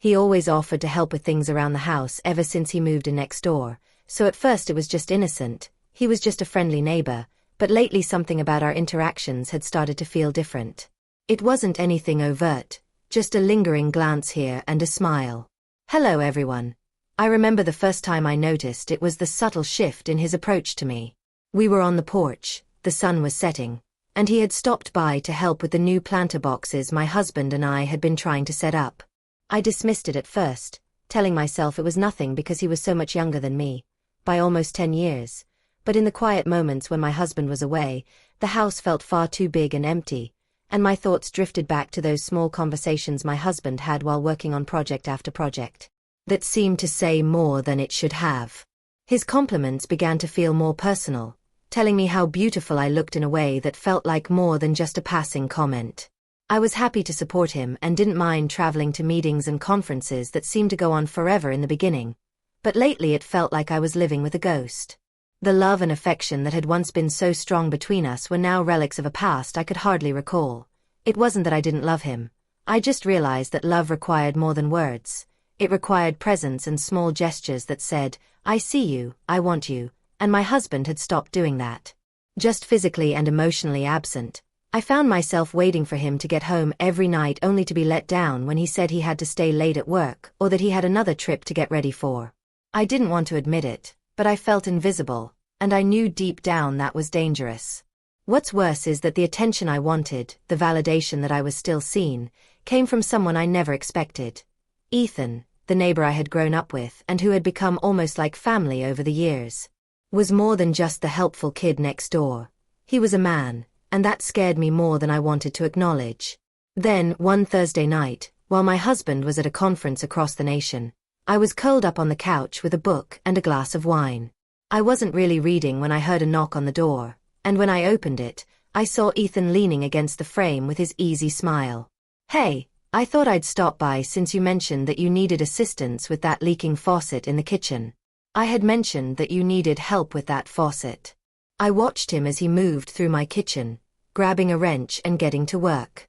He always offered to help with things around the house ever since he moved in next door, so at first it was just innocent, he was just a friendly neighbor, but lately something about our interactions had started to feel different. It wasn't anything overt, just a lingering glance here and a smile. "Hello everyone." I remember the first time I noticed it was the subtle shift in his approach to me. We were on the porch, the sun was setting, and he had stopped by to help with the new planter boxes my husband and I had been trying to set up. I dismissed it at first, telling myself it was nothing because he was so much younger than me, by almost 10 years, but in the quiet moments when my husband was away, the house felt far too big and empty, and my thoughts drifted back to those small conversations my husband had while working on project after project, that seemed to say more than it should have. His compliments began to feel more personal, telling me how beautiful I looked in a way that felt like more than just a passing comment. I was happy to support him and didn't mind traveling to meetings and conferences that seemed to go on forever in the beginning, but lately it felt like I was living with a ghost. The love and affection that had once been so strong between us were now relics of a past I could hardly recall. It wasn't that I didn't love him. I just realized that love required more than words. It required presence and small gestures that said, "I see you, I want you," and my husband had stopped doing that. Just physically and emotionally absent, I found myself waiting for him to get home every night only to be let down when he said he had to stay late at work or that he had another trip to get ready for. I didn't want to admit it, but I felt invisible, and I knew deep down that was dangerous. What's worse is that the attention I wanted, the validation that I was still seen, came from someone I never expected. Ethan, the neighbor I had grown up with and who had become almost like family over the years, was more than just the helpful kid next door. He was a man, and that scared me more than I wanted to acknowledge. Then, one Thursday night, while my husband was at a conference across the nation, I was curled up on the couch with a book and a glass of wine. I wasn't really reading when I heard a knock on the door, and when I opened it, I saw Ethan leaning against the frame with his easy smile. "Hey, I thought I'd stop by since you mentioned that you needed assistance with that leaking faucet in the kitchen." I had mentioned that you needed help with that faucet. I watched him as he moved through my kitchen, grabbing a wrench and getting to work.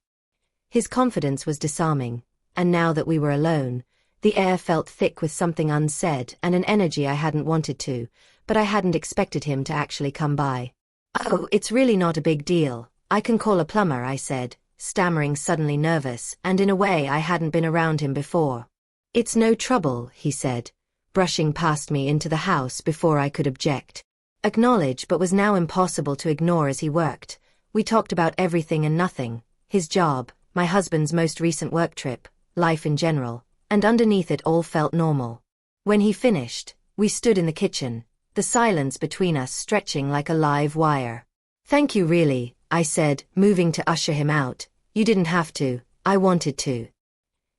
His confidence was disarming, and now that we were alone, the air felt thick with something unsaid and an energy I hadn't wanted to, but I hadn't expected him to actually come by. "Oh, it's really not a big deal. I can call a plumber," I said, stammering, suddenly nervous, and in a way I hadn't been around him before. "It's no trouble," he said, brushing past me into the house before I could object. Acknowledge but was now impossible to ignore as he worked. We talked about everything and nothing, his job, my husband's most recent work trip, life in general, and underneath it all felt normal. When he finished, we stood in the kitchen, the silence between us stretching like a live wire. "Thank you really," I said, moving to usher him out. "You didn't have to, I wanted to."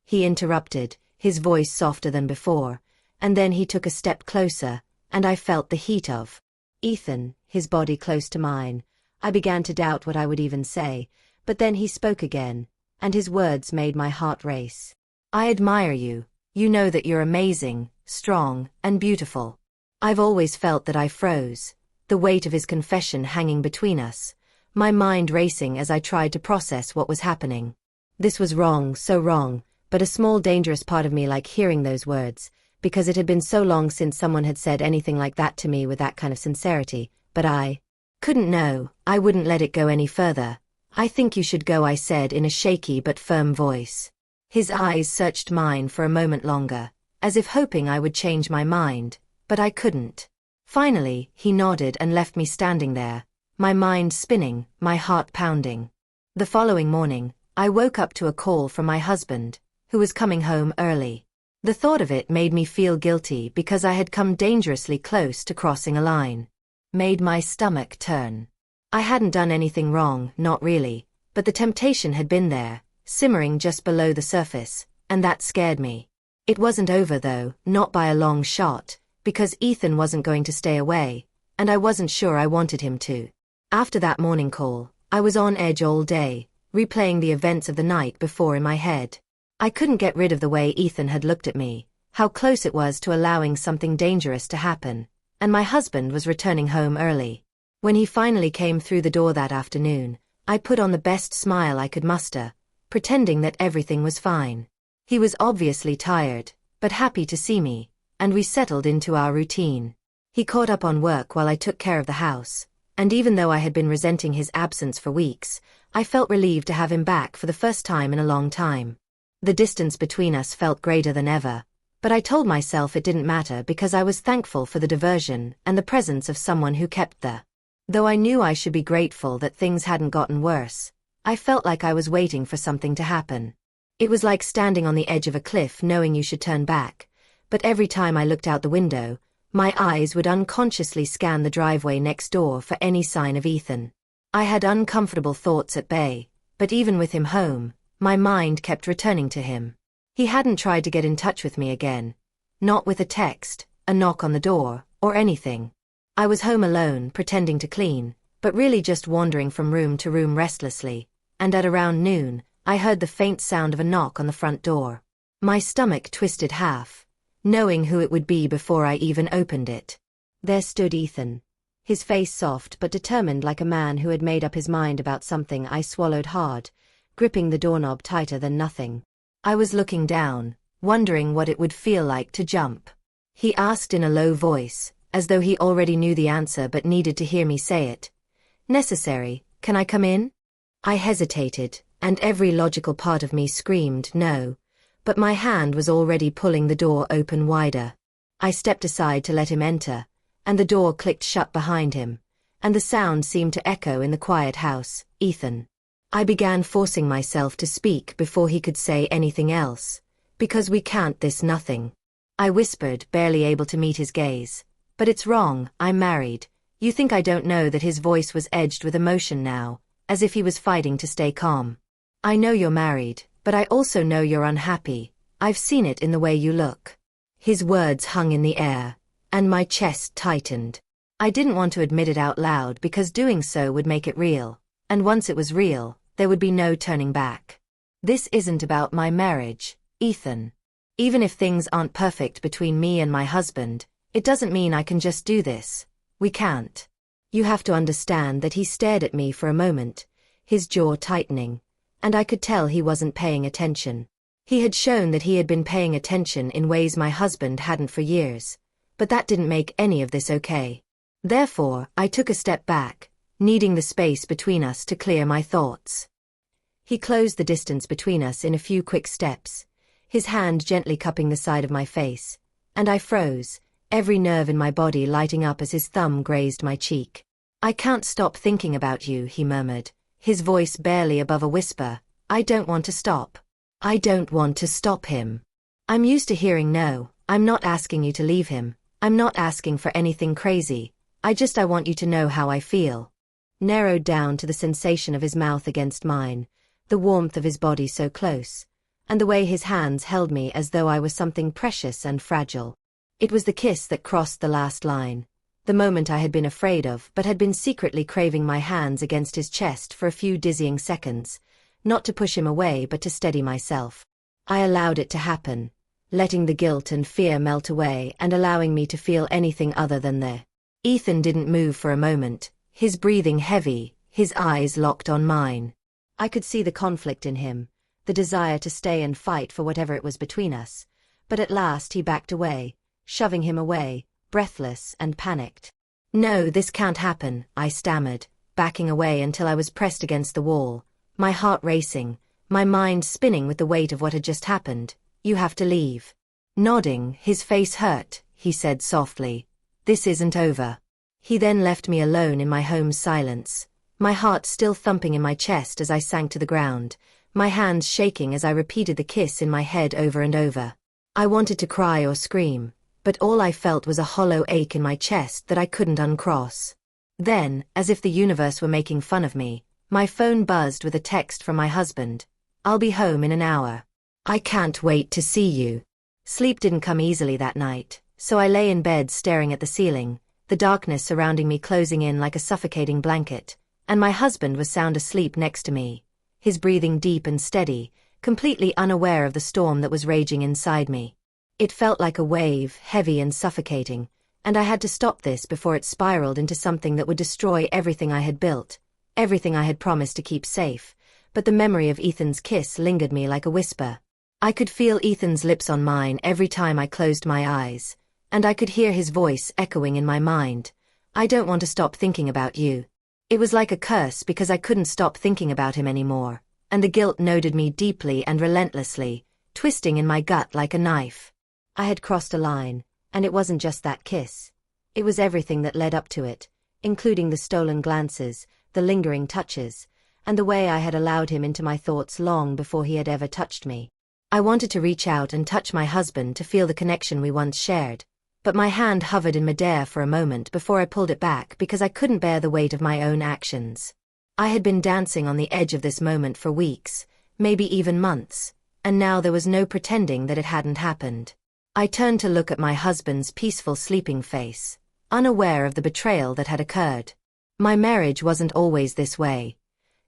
He interrupted, his voice softer than before, and then he took a step closer, and I felt the heat of Ethan, his body close to mine. I began to doubt what I would even say, but then he spoke again, and his words made my heart race. "I admire you. You know that you're amazing, strong, and beautiful." I've always felt that I froze, the weight of his confession hanging between us, my mind racing as I tried to process what was happening. This was wrong, so wrong, but a small dangerous part of me liked hearing those words, because it had been so long since someone had said anything like that to me with that kind of sincerity, but I couldn't know. I wouldn't let it go any further. "I think you should go," I said in a shaky but firm voice. His eyes searched mine for a moment longer, as if hoping I would change my mind, but I couldn't. Finally, he nodded and left me standing there, my mind spinning, my heart pounding. The following morning, I woke up to a call from my husband, who was coming home early. The thought of it made me feel guilty because I had come dangerously close to crossing a line. Made my stomach turn. I hadn't done anything wrong, not really, but the temptation had been there, simmering just below the surface, and that scared me. It wasn't over though, not by a long shot, because Ethan wasn't going to stay away, and I wasn't sure I wanted him to. After that morning call, I was on edge all day, replaying the events of the night before in my head. I couldn't get rid of the way Ethan had looked at me, how close it was to allowing something dangerous to happen, and my husband was returning home early. When he finally came through the door that afternoon, I put on the best smile I could muster, pretending that everything was fine. He was obviously tired, but happy to see me, and we settled into our routine. He caught up on work while I took care of the house, and even though I had been resenting his absence for weeks, I felt relieved to have him back for the first time in a long time. The distance between us felt greater than ever, but I told myself it didn't matter because I was thankful for the diversion and the presence of someone who kept the. Though I knew I should be grateful that things hadn't gotten worse, I felt like I was waiting for something to happen. It was like standing on the edge of a cliff knowing you should turn back, but every time I looked out the window, my eyes would unconsciously scan the driveway next door for any sign of Ethan. I had uncomfortable thoughts at bay, but even with him home, my mind kept returning to him. He hadn't tried to get in touch with me again. Not with a text, a knock on the door, or anything. I was home alone, pretending to clean, but really just wandering from room to room restlessly, and at around noon, I heard the faint sound of a knock on the front door. My stomach twisted half, knowing who it would be before I even opened it. There stood Ethan. His face soft but determined like a man who had made up his mind about something. I swallowed hard, gripping the doorknob tighter than nothing. I was looking down, wondering what it would feel like to jump. He asked in a low voice, as though he already knew the answer but needed to hear me say it. "Necessary, can I come in?" I hesitated, and every logical part of me screamed no, but my hand was already pulling the door open wider. I stepped aside to let him enter, and the door clicked shut behind him, and the sound seemed to echo in the quiet house. "Ethan." I began forcing myself to speak before he could say anything else. "Because we can't this nothing." I whispered, barely able to meet his gaze. "But it's wrong, I'm married." You think I don't know that his voice was edged with emotion now, as if he was fighting to stay calm. "I know you're married, but I also know you're unhappy. I've seen it in the way you look." His words hung in the air, and my chest tightened. I didn't want to admit it out loud because doing so would make it real, and once it was real, there would be no turning back. "This isn't about my marriage, Ethan. Even if things aren't perfect between me and my husband, it doesn't mean I can just do this. We can't." You have to understand that he stared at me for a moment, his jaw tightening, and I could tell he wasn't paying attention. He had shown that he had been paying attention in ways my husband hadn't for years, but that didn't make any of this okay. Therefore, I took a step back, needing the space between us to clear my thoughts. He closed the distance between us in a few quick steps, his hand gently cupping the side of my face, and I froze, every nerve in my body lighting up as his thumb grazed my cheek. "I can't stop thinking about you," he murmured, his voice barely above a whisper. "I don't want to stop. I don't want to stop him. I'm used to hearing no. I'm not asking you to leave him. I'm not asking for anything crazy. I want you to know how I feel." Narrowed down to the sensation of his mouth against mine, the warmth of his body so close, and the way his hands held me as though I was something precious and fragile. It was the kiss that crossed the last line, the moment I had been afraid of but had been secretly craving, my hands against his chest for a few dizzying seconds, not to push him away but to steady myself. I allowed it to happen, letting the guilt and fear melt away and allowing me to feel anything other than the. Ethan didn't move for a moment, his breathing heavy, his eyes locked on mine. I could see the conflict in him, the desire to stay and fight for whatever it was between us, but at last he backed away, shoving him away, breathless and panicked. "No, this can't happen," I stammered, backing away until I was pressed against the wall, my heart racing, my mind spinning with the weight of what had just happened. "You have to leave." Nodding, his face hurt, he said softly, "This isn't over." He then left me alone in my home's silence, my heart still thumping in my chest as I sank to the ground, my hands shaking as I repeated the kiss in my head over and over. I wanted to cry or scream, but all I felt was a hollow ache in my chest that I couldn't uncross. Then, as if the universe were making fun of me, my phone buzzed with a text from my husband. "I'll be home in an hour. I can't wait to see you." Sleep didn't come easily that night, so I lay in bed staring at the ceiling, the darkness surrounding me closing in like a suffocating blanket, and my husband was sound asleep next to me, his breathing deep and steady, completely unaware of the storm that was raging inside me. It felt like a wave, heavy and suffocating, and I had to stop this before it spiraled into something that would destroy everything I had built, everything I had promised to keep safe, but the memory of Ethan's kiss lingered me like a whisper. I could feel Ethan's lips on mine every time I closed my eyes, and I could hear his voice echoing in my mind. I don't want to stop thinking about you. It was like a curse because I couldn't stop thinking about him anymore, and the guilt gnawed me deeply and relentlessly, twisting in my gut like a knife. I had crossed a line, and it wasn't just that kiss. It was everything that led up to it, including the stolen glances, the lingering touches, and the way I had allowed him into my thoughts long before he had ever touched me. I wanted to reach out and touch my husband to feel the connection we once shared, but my hand hovered in midair for a moment before I pulled it back because I couldn't bear the weight of my own actions. I had been dancing on the edge of this moment for weeks, maybe even months, and now there was no pretending that it hadn't happened. I turned to look at my husband's peaceful sleeping face, unaware of the betrayal that had occurred. My marriage wasn't always this way.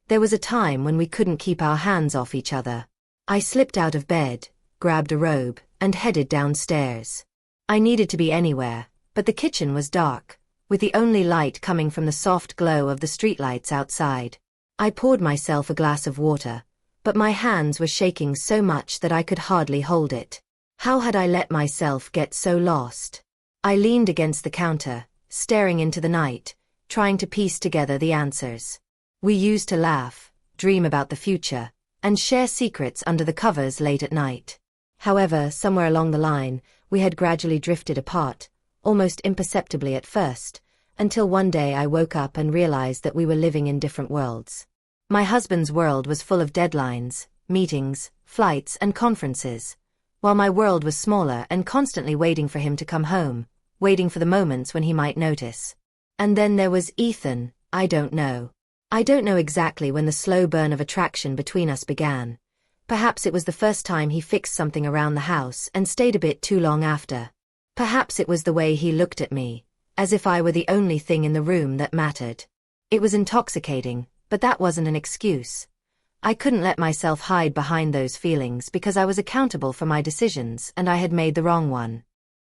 There was a time when we couldn't keep our hands off each other. I slipped out of bed, grabbed a robe, and headed downstairs. I needed to be anywhere, but the kitchen was dark, with the only light coming from the soft glow of the streetlights outside. I poured myself a glass of water, but my hands were shaking so much that I could hardly hold it. How had I let myself get so lost? I leaned against the counter, staring into the night, trying to piece together the answers. We used to laugh, dream about the future, and share secrets under the covers late at night. However, somewhere along the line, we had gradually drifted apart, almost imperceptibly at first, until one day I woke up and realized that we were living in different worlds. My husband's world was full of deadlines, meetings, flights, and conferences, while my world was smaller and constantly waiting for him to come home, waiting for the moments when he might notice. And then there was Ethan. I don't know exactly when the slow burn of attraction between us began. Perhaps it was the first time he fixed something around the house and stayed a bit too long after. Perhaps it was the way he looked at me, as if I were the only thing in the room that mattered. It was intoxicating, but that wasn't an excuse. I couldn't let myself hide behind those feelings because I was accountable for my decisions and I had made the wrong one.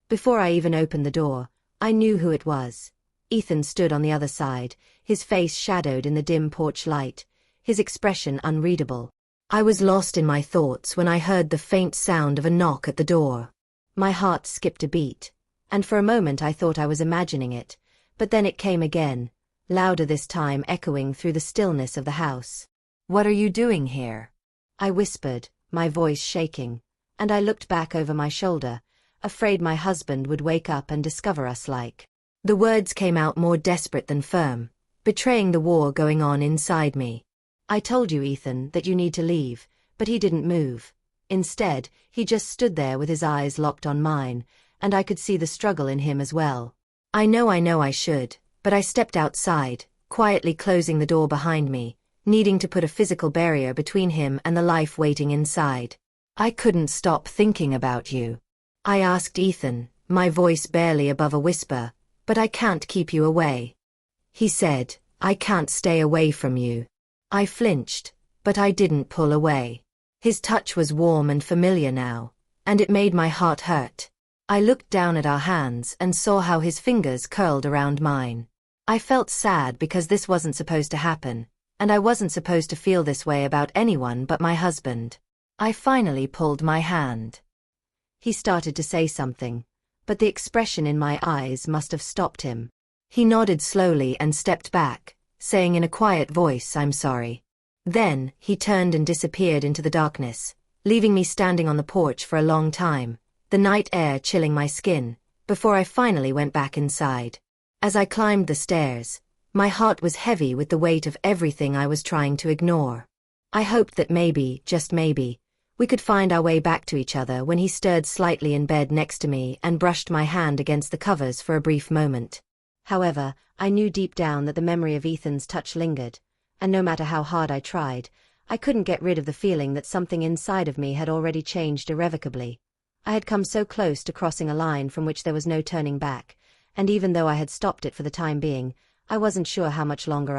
Before I even opened the door, I knew who it was. Ethan stood on the other side, his face shadowed in the dim porch light, his expression unreadable. I was lost in my thoughts when I heard the faint sound of a knock at the door. My heart skipped a beat, and for a moment I thought I was imagining it, but then it came again, louder this time, echoing through the stillness of the house. "What are you doing here?" I whispered, my voice shaking, and I looked back over my shoulder, afraid my husband would wake up and discover us like. The words came out more desperate than firm, betraying the war going on inside me. "I told you, Ethan, that you need to leave," but he didn't move. Instead, he just stood there with his eyes locked on mine, and I could see the struggle in him as well. I know I should, but I stepped outside, quietly closing the door behind me, needing to put a physical barrier between him and the life waiting inside. "I couldn't stop thinking about you," I asked Ethan, my voice barely above a whisper. "But I can't keep you away." He said, "I can't stay away from you." I flinched, but I didn't pull away. His touch was warm and familiar now, and it made my heart hurt. I looked down at our hands and saw how his fingers curled around mine. I felt sad because this wasn't supposed to happen, and I wasn't supposed to feel this way about anyone but my husband. I finally pulled my hand. He started to say something, but the expression in my eyes must have stopped him. He nodded slowly and stepped back, saying in a quiet voice, "I'm sorry." Then, he turned and disappeared into the darkness, leaving me standing on the porch for a long time, the night air chilling my skin, before I finally went back inside. As I climbed the stairs, my heart was heavy with the weight of everything I was trying to ignore. I hoped that maybe, just maybe, we could find our way back to each other when he stirred slightly in bed next to me and brushed my hand against the covers for a brief moment. However, I knew deep down that the memory of Ethan's touch lingered, and no matter how hard I tried, I couldn't get rid of the feeling that something inside of me had already changed irrevocably. I had come so close to crossing a line from which there was no turning back, and even though I had stopped it for the time being, I wasn't sure how much longer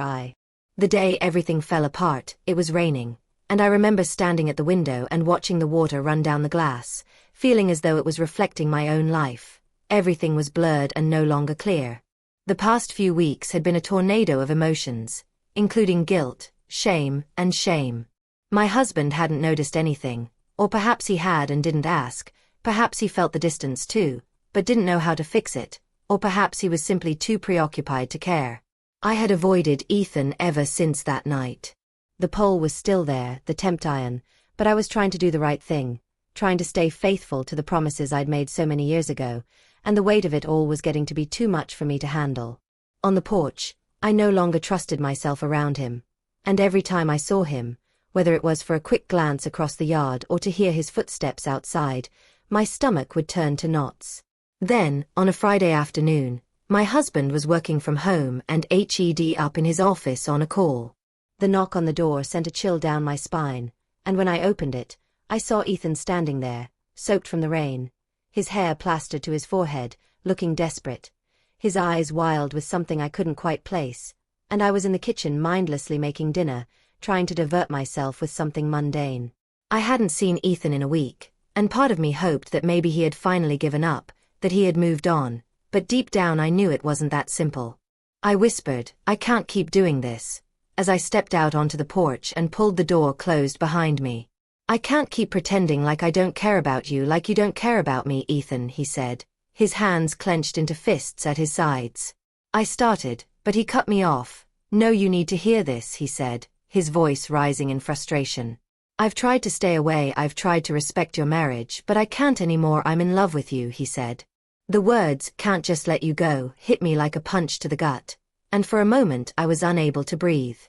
The day everything fell apart, it was raining, and I remember standing at the window and watching the water run down the glass, feeling as though it was reflecting my own life. Everything was blurred and no longer clear. The past few weeks had been a tornado of emotions, including guilt, shame, and shame. My husband hadn't noticed anything, Or perhaps he had and didn't ask, perhaps he felt the distance too, but didn't know how to fix it, or perhaps he was simply too preoccupied to care. I had avoided Ethan ever since that night. The pole was still there, the tempt iron, but I was trying to do the right thing, trying to stay faithful to the promises I'd made so many years ago, and the weight of it all was getting to be too much for me to handle. On the porch, I no longer trusted myself around him, and every time I saw him, whether it was for a quick glance across the yard or to hear his footsteps outside, my stomach would turn to knots. Then, on a Friday afternoon, my husband was working from home and HED up in his office on a call. The knock on the door sent a chill down my spine, and when I opened it, I saw Ethan standing there, soaked from the rain, his hair plastered to his forehead, looking desperate, his eyes wild with something I couldn't quite place, and I was in the kitchen mindlessly making dinner, trying to divert myself with something mundane. I hadn't seen Ethan in a week, and part of me hoped that maybe he had finally given up, that he had moved on, but deep down I knew it wasn't that simple. I whispered, "I can't keep doing this," as I stepped out onto the porch and pulled the door closed behind me. "I can't keep pretending like I don't care about you like you don't care about me, Ethan," he said, his hands clenched into fists at his sides. I started, but he cut me off. "No, you need to hear this," he said, his voice rising in frustration. "I've tried to stay away, I've tried to respect your marriage, but I can't anymore. I'm in love with you," he said. The words, "can't just let you go," hit me like a punch to the gut, and for a moment I was unable to breathe.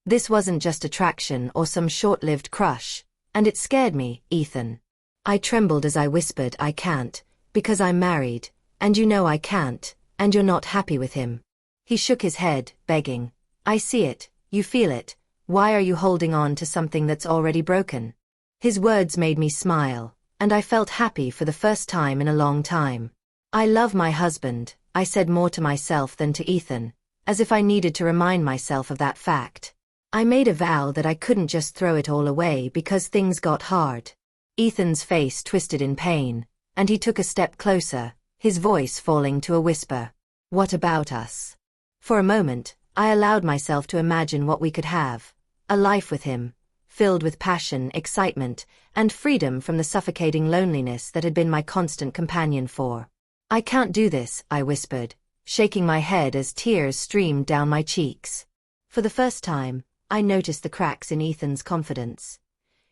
This wasn't just attraction or some short-lived crush, and it scared me, Ethan. I trembled as I whispered, "I can't, because I'm married, and you know I can't, and you're not happy with him." He shook his head, begging. "I see it, you feel it. Why are you holding on to something that's already broken?" His words made me smile, and I felt happy for the first time in a long time. "I love my husband," I said, more to myself than to Ethan, as if I needed to remind myself of that fact. I made a vow that I couldn't just throw it all away because things got hard. Ethan's face twisted in pain, and he took a step closer, his voice falling to a whisper. "What about us?" For a moment, I allowed myself to imagine what we could have. A life with him, filled with passion, excitement, and freedom from the suffocating loneliness that had been my constant companion for. "I can't do this," I whispered, shaking my head as tears streamed down my cheeks. For the first time, I noticed the cracks in Ethan's confidence.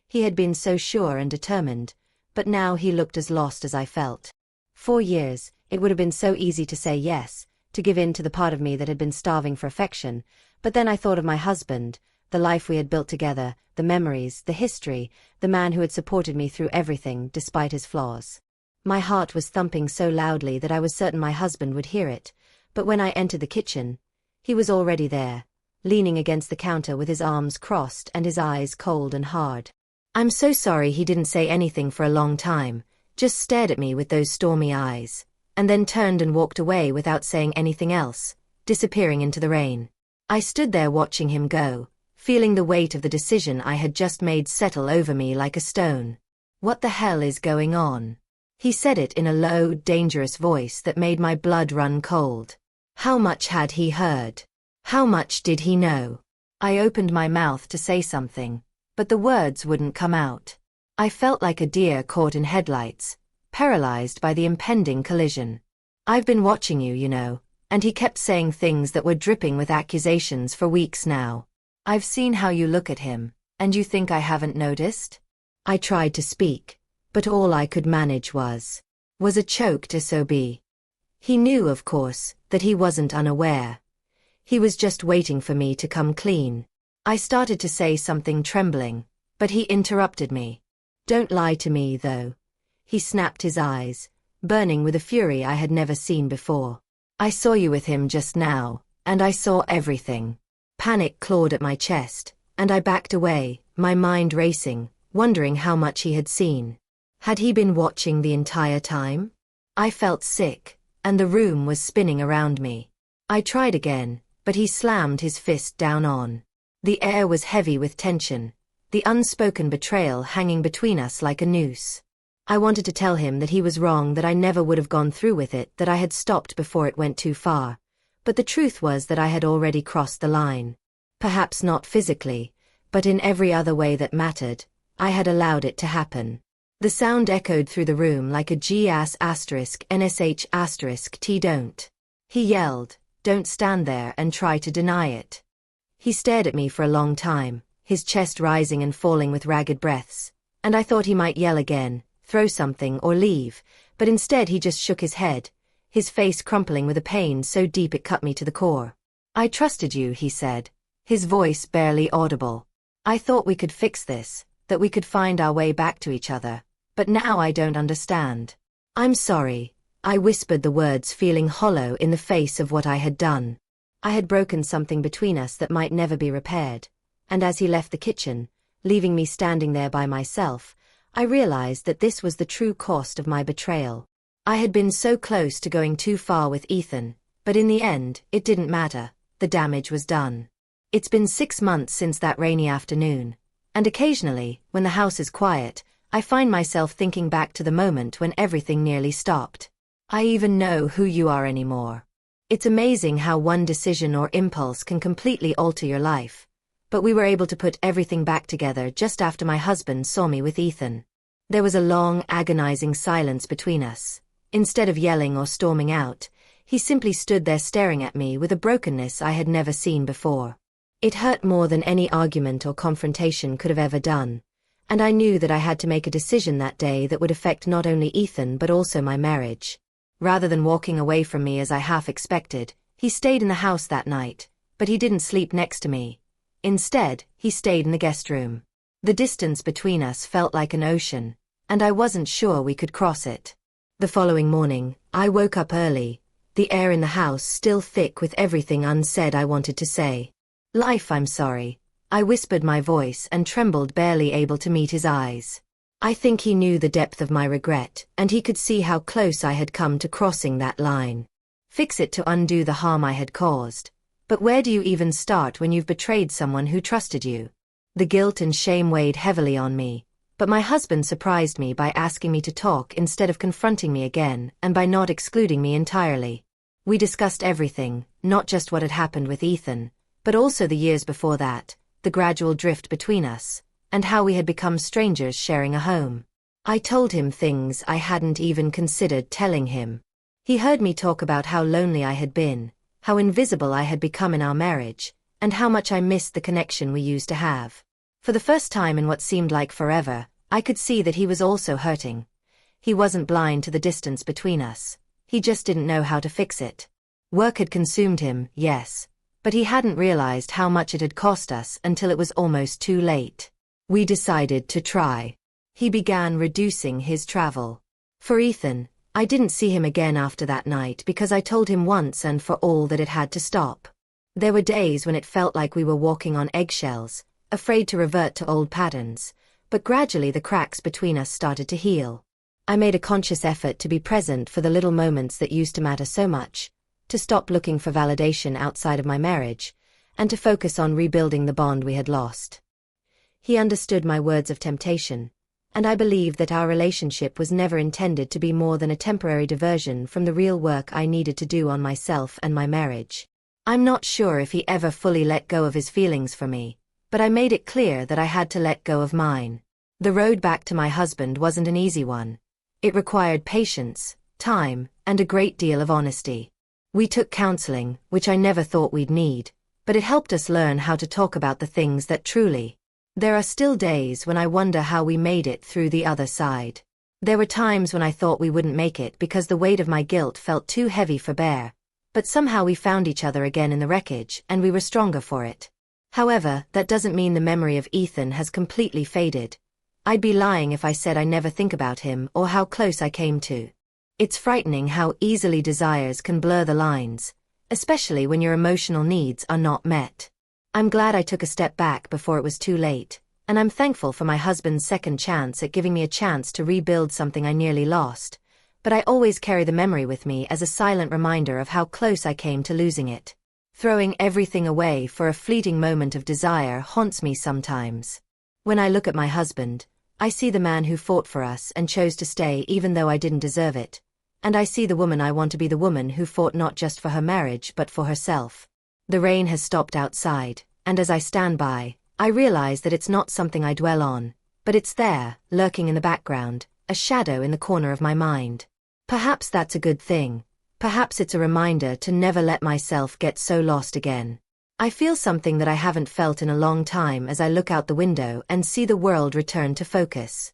He had been so sure and determined, but now he looked as lost as I felt. 4 years, it would have been so easy to say yes, to give in to the part of me that had been starving for affection, but then I thought of my husband, the life we had built together, the memories, the history, the man who had supported me through everything despite his flaws. My heart was thumping so loudly that I was certain my husband would hear it, but when I entered the kitchen, he was already there, leaning against the counter with his arms crossed and his eyes cold and hard. I'm so sorry. He didn't say anything for a long time, just stared at me with those stormy eyes, and then turned and walked away without saying anything else, disappearing into the rain. I stood there watching him go, feeling the weight of the decision I had just made settle over me like a stone. "What the hell is going on?" He said it in a low, dangerous voice that made my blood run cold. How much had he heard? How much did he know? I opened my mouth to say something, but the words wouldn't come out. I felt like a deer caught in headlights, paralyzed by the impending collision. "I've been watching you, you know," and he kept saying things that were dripping with accusations for weeks now. "I've seen how you look at him, and you think I haven't noticed?" I tried to speak, but all I could manage was a choked sob. He knew, of course, that he wasn't unaware. He was just waiting for me to come clean. I started to say something trembling, but he interrupted me. "Don't lie to me, though." He snapped his eyes, burning with a fury I had never seen before. "I saw you with him just now, and I saw everything." Panic clawed at my chest, and I backed away, my mind racing, wondering how much he had seen. Had he been watching the entire time? I felt sick, and the room was spinning around me. I tried again, but he slammed his fist down on. The air was heavy with tension, the unspoken betrayal hanging between us like a noose. I wanted to tell him that he was wrong, that I never would have gone through with it, that I had stopped before it went too far. But the truth was that I had already crossed the line. Perhaps not physically, but in every other way that mattered, I had allowed it to happen. The sound echoed through the room like a G***NSH**T don't. He yelled, "Don't stand there and try to deny it." He stared at me for a long time, his chest rising and falling with ragged breaths, and I thought he might yell again, throw something or leave, but instead he just shook his head, his face crumpling with a pain so deep it cut me to the core. "I trusted you," he said, his voice barely audible. "I thought we could fix this, that we could find our way back to each other, but now I don't understand." "I'm sorry," I whispered the words, feeling hollow in the face of what I had done. I had broken something between us that might never be repaired, and as he left the kitchen, leaving me standing there by myself, I realized that this was the true cost of my betrayal. I had been so close to going too far with Ethan, but in the end, it didn't matter, the damage was done. It's been 6 months since that rainy afternoon, and occasionally, when the house is quiet, I find myself thinking back to the moment when everything nearly stopped. I even know who you are anymore. It's amazing how one decision or impulse can completely alter your life. But we were able to put everything back together just after my husband saw me with Ethan. There was a long, agonizing silence between us. Instead of yelling or storming out, he simply stood there staring at me with a brokenness I had never seen before. It hurt more than any argument or confrontation could have ever done, and I knew that I had to make a decision that day that would affect not only Ethan but also my marriage. Rather than walking away from me as I half expected, he stayed in the house that night, but he didn't sleep next to me. Instead, he stayed in the guest room. The distance between us felt like an ocean, and I wasn't sure we could cross it. The following morning, I woke up early, the air in the house still thick with everything unsaid I wanted to say. "Life, I'm sorry," I whispered, my voice and trembled, barely able to meet his eyes. I think he knew the depth of my regret, and he could see how close I had come to crossing that line. Fix it to undo the harm I had caused. But where do you even start when you've betrayed someone who trusted you? The guilt and shame weighed heavily on me, but my husband surprised me by asking me to talk instead of confronting me again, and by not excluding me entirely. We discussed everything, not just what had happened with Ethan, but also the years before that, the gradual drift between us, and how we had become strangers sharing a home. I told him things I hadn't even considered telling him. He heard me talk about how lonely I had been, how invisible I had become in our marriage, and how much I missed the connection we used to have. For the first time in what seemed like forever, I could see that he was also hurting. He wasn't blind to the distance between us. He just didn't know how to fix it. Work had consumed him, yes, but he hadn't realized how much it had cost us until it was almost too late. We decided to try. He began reducing his travel. For Ethan, I didn't see him again after that night because I told him once and for all that it had to stop. There were days when it felt like we were walking on eggshells, afraid to revert to old patterns, but gradually the cracks between us started to heal. I made a conscious effort to be present for the little moments that used to matter so much, to stop looking for validation outside of my marriage, and to focus on rebuilding the bond we had lost. He understood my words of temptation, and I believed that our relationship was never intended to be more than a temporary diversion from the real work I needed to do on myself and my marriage. I'm not sure if he ever fully let go of his feelings for me, but I made it clear that I had to let go of mine. The road back to my husband wasn't an easy one. It required patience, time, and a great deal of honesty. We took counseling, which I never thought we'd need, but it helped us learn how to talk about the things that truly. There are still days when I wonder how we made it through the other side. There were times when I thought we wouldn't make it because the weight of my guilt felt too heavy for bear, but somehow we found each other again in the wreckage and we were stronger for it. However, that doesn't mean the memory of Ethan has completely faded. I'd be lying if I said I never think about him or how close I came to. It's frightening how easily desires can blur the lines, especially when your emotional needs are not met. I'm glad I took a step back before it was too late, and I'm thankful for my husband's second chance at giving me a chance to rebuild something I nearly lost, but I always carry the memory with me as a silent reminder of how close I came to losing it. Throwing everything away for a fleeting moment of desire haunts me sometimes. When I look at my husband, I see the man who fought for us and chose to stay even though I didn't deserve it, and I see the woman I want to be, the woman who fought not just for her marriage but for herself. The rain has stopped outside, and as I stand by, I realize that it's not something I dwell on. But it's there, lurking in the background, a shadow in the corner of my mind. Perhaps that's a good thing. Perhaps it's a reminder to never let myself get so lost again. I feel something that I haven't felt in a long time as I look out the window and see the world return to focus.